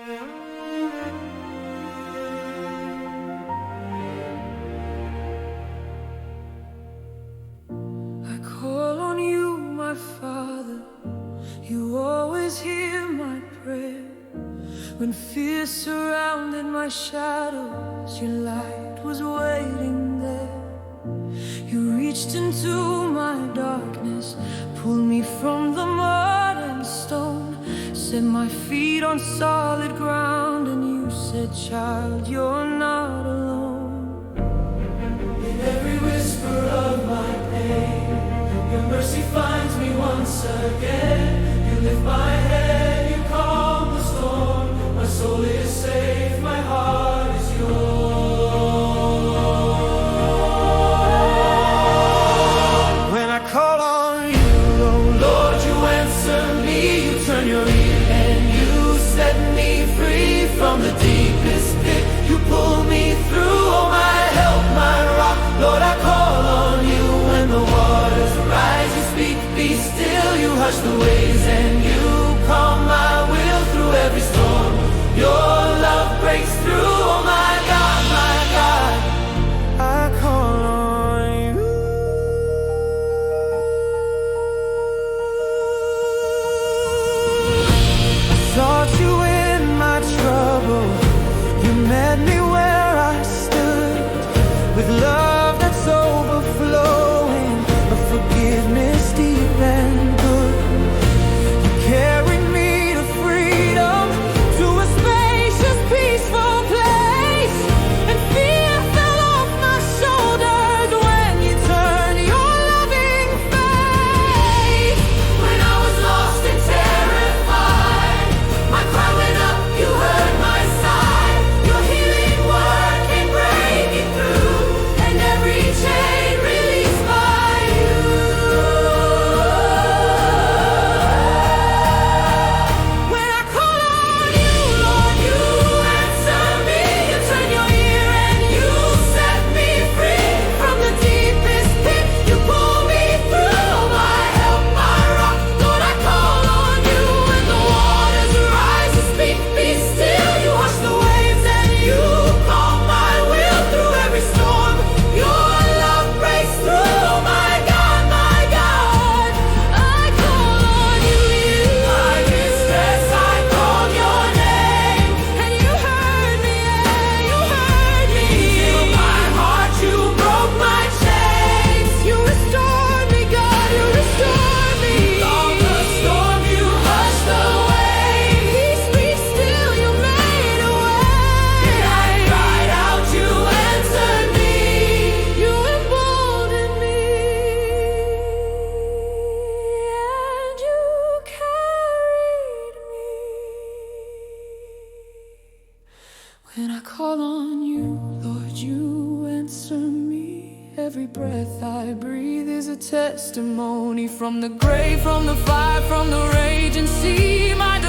I call on you, my Father. You always hear my prayer. When fear surrounded my shadows, your light was waiting there. You reached into my darkness, pulled me from the mud and stone, set my feet on solid ground, and you said, "Child, you're not alone." In every whisper of my pain, your mercy finds me once again. You lift my head, you calm the storm. My soul is safe, my heart is yours. When I call on you, oh Lord, you answer me. You turn your ear and you set me free from the deepest pit. You pull me through, oh my help, my rock. Lord, I call on you when the waters rise. You speak, be still, you hush the waves and you calm my will through every storm. Your love breaks through, oh my God, I call on you. I sought you in my trouble. You met me where I stood, with love that's overflowing, a forgiveness deep and good. You carried me to freedom, to a spacious, peaceful place, and fear fell off my shoulders when you turned your loving face. When I was lost and terrified, my cry went up, you heard my sigh. Your healing word came breaking through, and every chain released by you. When I call on you, Lord, you answer me. You turn your ear and you set me free from the deepest pit. You pull me through, my help, my rock. Lord, I call on you when the waters rise. You speak, be still, you hush the waves and you calm my will through every storm. Your love breaks through, my God, I call on you. My distress, I called your name, and you heard me, yeah, you heard me. You healed my heart, you broke my chains. You restored me, God, you restored me. You calmed the storm, you hushed the waves. Peace, be still, you made a way. I cried out, you answered me. You emboldened me, and you carried me. When I call on you, Lord, you answer me. Every breath I breathe is a testimony, from the grave, from the fire, from the raging sea. My